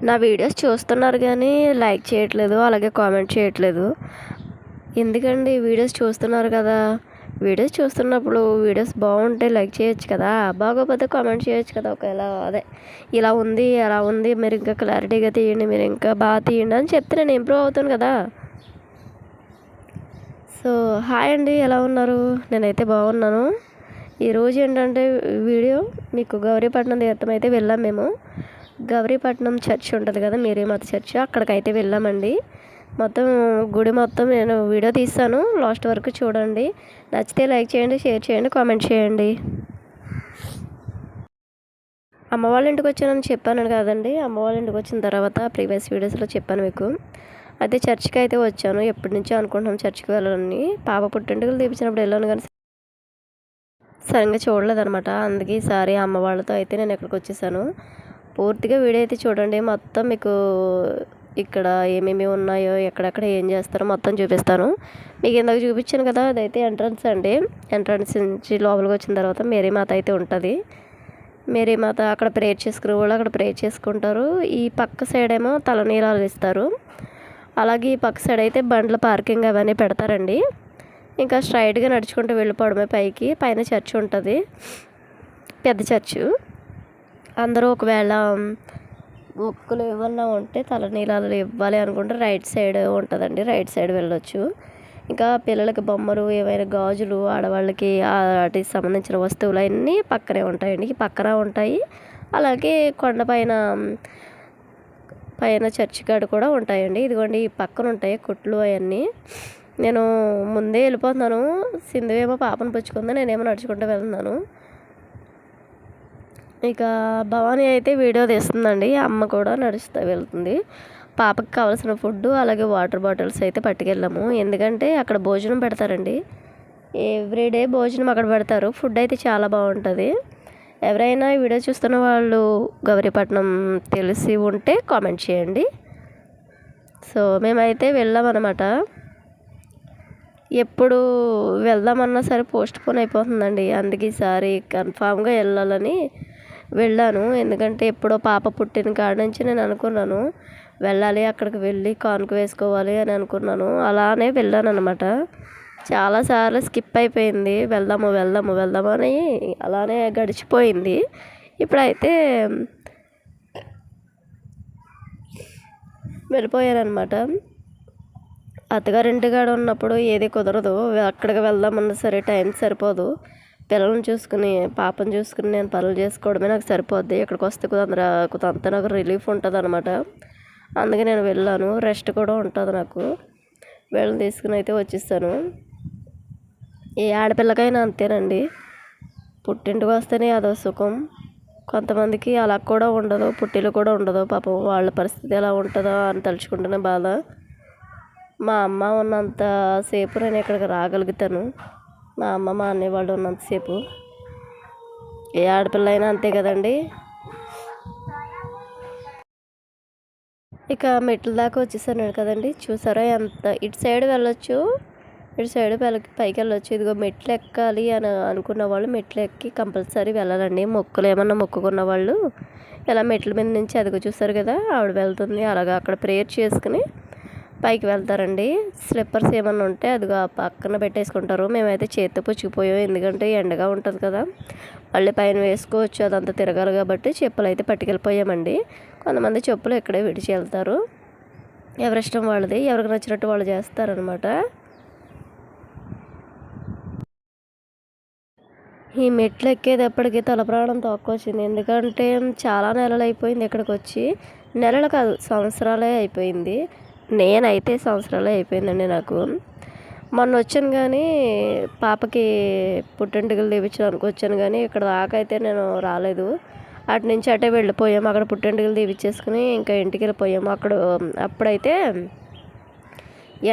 నా వీడియోస్ చూస్తున్నారు కానీ లైక్ చేయట్లేదు, అలాగే కామెంట్ చేయట్లేదు. ఎందుకండి? వీడియోస్ చూస్తున్నారు కదా, వీడియోస్ చూస్తున్నప్పుడు వీడియోస్ బాగుంటే లైక్ చేయొచ్చు కదా, బాగోపోతే కామెంట్ చేయొచ్చు కదా. ఒకవేళ అదే ఇలా ఉంది అలా ఉంది, మీరు ఇంకా క్లారిటీగా తీయండి, మీరు ఇంకా బాగా తీయండి అని చెప్తే నేను ఇంప్రూవ్ అవుతాను కదా. సో హాయ్ అండి, ఎలా ఉన్నారు? నేనైతే బాగున్నాను. ఈరోజు ఏంటంటే వీడియో మీకు గౌరీపట్నం తీర్థం అయితే వెళ్ళాం మేము. గౌరీపట్నం చర్చ్ ఉంటుంది కదా, మేరీమాత చర్చ్, అక్కడికైతే వెళ్ళామండి. మొత్తం గుడి మొత్తం నేను వీడియో తీస్తాను, లాస్ట్ వరకు చూడండి. నచ్చితే లైక్ చేయండి, షేర్ చేయండి, కామెంట్ చేయండి. అమ్మ వాళ్ళ ఇంటికి వచ్చానని చెప్పాను కదండి. అమ్మ వాళ్ళ ఇంటికి వచ్చిన తర్వాత ప్రీవియస్ వీడియోస్లో చెప్పాను మీకు. అయితే చర్చ్కి అయితే వచ్చాను. ఎప్పటి నుంచో అనుకుంటున్నాం చర్చ్కి వెళ్ళాలని. పాప పుట్టింటికలు తీపించినప్పుడు వెళ్ళాను కానీ సరిగ్గా చూడలేదనమాట. అందుకే ఈసారి అమ్మ వాళ్ళతో అయితే నేను ఇక్కడికి వచ్చేసాను. పూర్తిగా వీడియో అయితే చూడండి. మొత్తం మీకు ఇక్కడ ఏమేమి ఉన్నాయో, ఎక్కడెక్కడ ఏం చేస్తారో మొత్తం చూపిస్తాను. మీకు ఇందాక చూపించాను కదా, అదైతే ఎంట్రన్స్ అండి. ఎంట్రన్స్ నుంచి లోపలికి వచ్చిన తర్వాత మేరీమాత అయితే ఉంటుంది. మేరీమాత అక్కడ ప్రేయర్ చేసుకునే వాళ్ళు అక్కడ ప్రేయర్ చేసుకుంటారు. ఈ పక్క సైడ్ ఏమో తలనీలాలు ఇస్తారు. అలాగే ఈ పక్క సైడ్ అయితే బండ్ల పార్కింగ్ అవన్నీ పెడతారండి. ఇంకా స్ట్రైట్గా నడుచుకుంటూ వెళ్ళిపోవడమే పైకి. పైన చర్చ్ ఉంటుంది, పెద్ద చర్చు. అందరూ ఒకవేళ మొక్కులు ఏమన్నా ఉంటే తలనీలాలు ఇవ్వాలి అనుకుంటే రైట్ సైడ్ ఉంటుందండి, రైట్ సైడ్ వెళ్ళొచ్చు. ఇంకా పిల్లలకి బొమ్మలు, ఏమైనా గాజులు, ఆడవాళ్ళకి వాటికి సంబంధించిన వస్తువులు అన్నీ పక్కనే ఉంటాయండి, పక్కన ఉంటాయి. అలాగే కొండ పైన చర్చి కాడ కూడా ఉంటాయండి. ఇదిగోండి ఈ పక్కన ఉంటాయి కొట్లు అవన్నీ. నేను ముందే వెళ్ళిపోతున్నాను. సింధు ఏమో పాపను పుచ్చుకుంది, నేనేమో నడుచుకుంటూ వెళ్తున్నాను. ఇక భవానీ అయితే వీడియో తీస్తుందండి, అమ్మ కూడా నడుస్తూ వెళ్తుంది. పాపకి కావాల్సిన ఫుడ్ అలాగే వాటర్ బాటిల్స్ అయితే పట్టుకెళ్ళాము. ఎందుకంటే అక్కడ భోజనం పెడతారండి, ఎవ్రీడే భోజనం అక్కడ పెడతారు. ఫుడ్ అయితే చాలా బాగుంటుంది. ఎవరైనా ఈ వీడియో చూస్తున్న వాళ్ళు గౌరీపట్నం తెలిసి ఉంటే కామెంట్ చేయండి. సో మేమైతే వెళ్ళామన్నమాట. ఎప్పుడు వెళ్దామన్నా సరే పోస్ట్ పోన్ అయిపోతుందండి. అందుకే ఈసారి కన్ఫామ్గా వెళ్ళాలని వెళ్ళాను. ఎందుకంటే ఎప్పుడో పాప పుట్టిన కాడ నుంచి నేను అనుకున్నాను వెళ్ళాలి, అక్కడికి వెళ్ళి కానుక వేసుకోవాలి అని అనుకున్నాను. అలానే వెళ్ళాను అనమాట. చాలాసార్లు స్కిప్ అయిపోయింది. వెళ్దాము వెళ్దాము వెళ్దాము అని అలానే గడిచిపోయింది. ఇప్పుడైతే వెళ్ళిపోయానమాట. అత్తగారింటికాడ ఉన్నప్పుడు ఏది కుదరదు, అక్కడికి వెళ్దామన్నా సరే టైం సరిపోదు. పిల్లల్ని చూసుకుని పాపను చూసుకుని నేను పనులు చేసుకోవడమే నాకు సరిపోద్ది. ఇక్కడికి వస్తే కొంత నాకు రిలీఫ్ ఉంటుంది అనమాట. అందుకే నేను వెళ్ళాను, రెస్ట్ కూడా ఉంటుంది నాకు. వీళ్ళని తీసుకుని అయితే వచ్చేస్తాను. ఏ ఆడపిల్లకైనా అంతేనండి, పుట్టింటికి వస్తేనే అదో సుఖం. కొంతమందికి అలా కూడా ఉండదు, పుట్టిలు కూడా ఉండదు. పాపం వాళ్ళ పరిస్థితి ఎలా ఉంటుందో అని తలుచుకుంటేనే బాధ. మా అమ్మ ఉన్నంతసేపు నేను ఇక్కడికి రాగలుగుతాను, మా అమ్మ మా అన్నయ్య వాళ్ళు ఉన్నంతసేపు. ఏ ఆడపిల్ల అయినా అంతే కదండి. ఇక మెట్ల దాకా వచ్చేసాను కదండి, చూసారా ఎంత ఇటు సైడ్ వెళ్ళొచ్చు, ఇటు సైడ్ పైకి వెళ్ళొచ్చు. ఇదిగో మెట్లు ఎక్కాలి అని అనుకున్న వాళ్ళు మెట్లు ఎక్కి కంపల్సరీ వెళ్ళాలండి. మొక్కులు ఏమన్నా మొక్కుకున్న వాళ్ళు ఇలా మెట్ల మీద నుంచి అదిగో చూసారు కదా, ఆవిడ వెళ్తుంది. అలాగా అక్కడ ప్రేయర్ చేసుకుని పైకి వెళ్తారండి. స్లిప్పర్స్ ఏమన్నా ఉంటే అదిగో పక్కన పెట్టేసుకుంటారు. మేమైతే చేత్తో పుచ్చుకుపోయాం, ఎందుకంటే ఎండగా ఉంటుంది కదా, మళ్ళీ పైన వేసుకోవచ్చు, అదంతా తిరగాలి కాబట్టి చెప్పులు అయితే పట్టుకెళ్ళిపోయామండి. కొంతమంది చెప్పులు ఇక్కడే విడిచి వెళ్తారు, ఎవరిష్టం వాళ్ళది, ఎవరికి నచ్చినట్టు వాళ్ళు చేస్తారనమాట. ఈ మెట్లు ఎక్కేటప్పటికి తల ప్రాణం తోక్కొచ్చింది. ఎందుకంటే చాలా నెలలు అయిపోయింది ఇక్కడికి వచ్చి. నెలలు కాదు, సంవత్సరాలే అయిపోయింది. నేనైతే సంవత్సరాలే అయిపోయిందండి నాకు. మొన్న వచ్చాను కానీ పాపకి పుట్టింటికలు తీపించడానికి వచ్చాను, కానీ ఇక్కడ దాకా అయితే నేను రాలేదు. అటు నుంచి అటే వెళ్ళిపోయాము. అక్కడ పుట్టింటికలు తీపిచ్చేసుకుని ఇంకా ఇంటికి వెళ్ళిపోయాము. అప్పుడైతే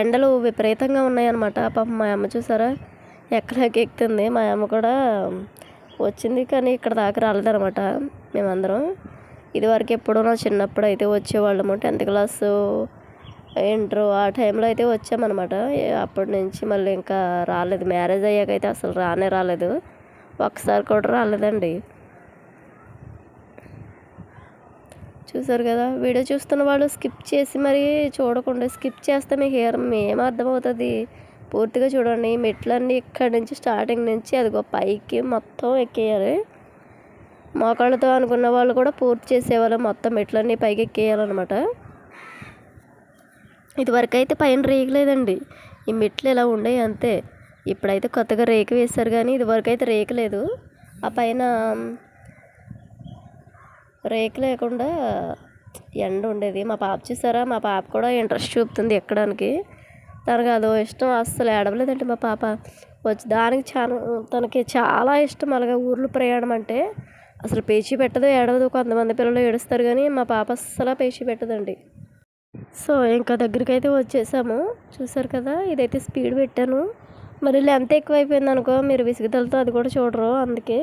ఎండలు విపరీతంగా ఉన్నాయన్నమాట. పాపం మా అమ్మ చూసారా ఎక్కడికి ఎక్కుతుంది. మా అమ్మ కూడా వచ్చింది కానీ ఇక్కడ దాకా రాలేదనమాట. మేమందరం ఇదివరకు ఎప్పుడో నా చిన్నప్పుడు అయితే వచ్చేవాళ్ళము, 10th క్లాసు ఇంటర్ ఆ టైంలో అయితే వచ్చామన్నమాట. అప్పటి నుంచి మళ్ళీ ఇంకా రాలేదు. మ్యారేజ్ అయ్యాక అయితే అసలు రాలేదు, ఒకసారి కూడా రాలేదండి. చూసారు కదా, వీడియో చూస్తున్న వాళ్ళు స్కిప్ చేసి మరి చూడకుండా, స్కిప్ చేస్తే మీకు ఏం అర్థమవుతుంది, పూర్తిగా చూడండి. మెట్లన్నీ ఇక్కడి నుంచి స్టార్టింగ్ నుంచి అదిగో పైకి మొత్తం ఎక్కేయాలి. మోకాళ్ళతో అనుకున్న వాళ్ళు కూడా పూర్తి చేసేవాళ్ళు, మొత్తం మెట్లన్నీ పైకి ఎక్కేయాలన్నమాట. ఇదివరకు అయితే పైన రేకులేదండి, ఈ మెట్లు ఇలా ఉండేవి అంతే. ఇప్పుడైతే కొత్తగా రేకు వేశారు, కానీ ఇదివరకు అయితే రేకు లేదు. ఆ పైన రేకు లేకుండా ఎండ ఉండేది. మా పాప చూసారా, మా పాప కూడా ఇంట్రెస్ట్ చూపుతుంది ఎక్కడానికి. తనకు అదో ఇష్టం, అస్సలు ఏడవలేదండి మా పాప వచ్చి. తనకి చాలా ఇష్టం అలాగే ఊర్లో ప్రయాణం అంటే. అసలు పేచీ పెట్టదు, ఏడవదు. కొంతమంది పిల్లలు ఏడుస్తారు, కానీ మా పాప అస్సలు పేచీ పెట్టదండి. సో ఇంకా దగ్గరికి అయితే వచ్చేసాము. చూసారు కదా, ఇదైతే స్పీడ్ పెట్టాను. మరి లెంత్ ఎక్కువైపోయింది అనుకో, మీరు విసుగుదలతో అది కూడా చూడరు. అందుకే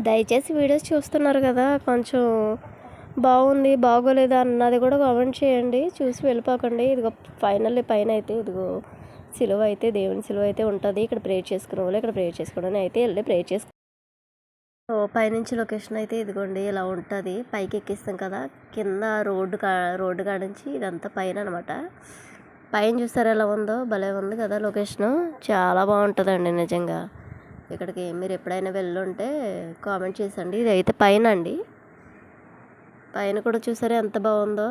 దయచేసి వీడియోస్ చూస్తున్నారు కదా, కొంచెం బాగుంది బాగోలేదా అన్నది కూడా కామెంట్ చేయండి. చూసి వెళ్ళిపోకండి. ఇదిగో ఫైనల్లీ పైన అయితే ఇదిగో సిలువ అయితే, దేవుని సిలువ అయితే ఉంటుంది. ఇక్కడ ప్రేయర్ చేసుకునే వాళ్ళు ఇక్కడ ప్రేయర్ చేసుకోవడానికి అయితే వెళ్ళి ప్రేయర్ చేసుకో. పైనుంచి లొకేషన్ అయితే ఇదిగోండి ఇలా ఉంటుంది. పైకి ఎక్కిస్తాం కదా, కింద రోడ్డు కాడ నుంచి ఇదంతా పైన అనమాట. పైన చూసారు ఎలా ఉందో, భలే ఉంది కదా లొకేషను. చాలా బాగుంటుందండి నిజంగా. ఇక్కడికి మీరు ఎప్పుడైనా వెళ్ళుంటే కామెంట్ చేసండి. ఇది అయితే పైన అండి, పైన కూడా చూసారా ఎంత బాగుందో.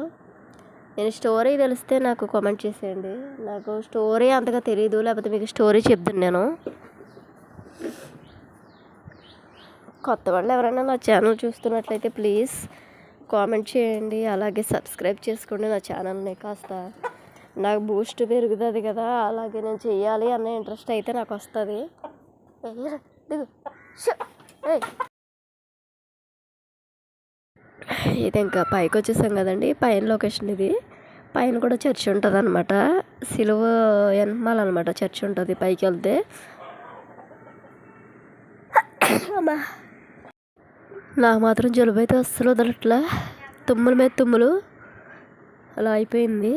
నేను స్టోరీ తెలిస్తే నాకు కామెంట్ చేసేయండి. నాకు స్టోరీ అంతగా తెలీదు, లేకపోతే మీకు స్టోరీ చెప్తాను నేను. కొత్త వాళ్ళు ఎవరైనా నా ఛానల్ చూస్తున్నట్లయితే ప్లీజ్ కామెంట్ చేయండి, అలాగే సబ్స్క్రైబ్ చేసుకోండి నా ఛానల్ని. కాస్త నాకు బూస్ట్ పెరుగుతుంది కదా, అలాగే నేను చెయ్యాలి అన్న ఇంట్రెస్ట్ అయితే నాకు వస్తుంది. ఇది ఇంకా పైకి వచ్చేసాం కదండి, పైన లొకేషన్ ఇది. పైన కూడా చర్చ్ ఉంటుంది అనమాట, సిలువ ఎనమాల అనమాట చర్చ్ ఉంటుంది పైకి వెళ్తే. అమ్మా, నాకు మాత్రం జలుబు అయితే అస్సలు వదలట్లా, తుమ్ముల మీద తుమ్ములు అలా అయిపోయింది.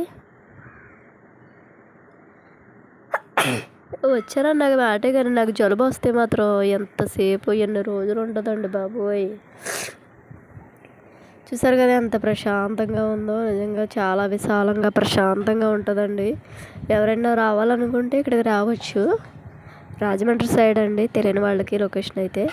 వచ్చారని నాకు మాటే, కానీ నాకు జలుబు వస్తే మాత్రం ఎంతసేపు ఎన్ని రోజులు ఉంటుందండి బాబోయ్. చూసారు కదా ఎంత ప్రశాంతంగా ఉందో, నిజంగా చాలా విశాలంగా ప్రశాంతంగా ఉంటుందండి. ఎవరైనా రావాలనుకుంటే ఇక్కడికి రావచ్చు. రాజమండ్రి సైడ్ అండి, తెలియని వాళ్ళకి లొకేషన్ అయితే.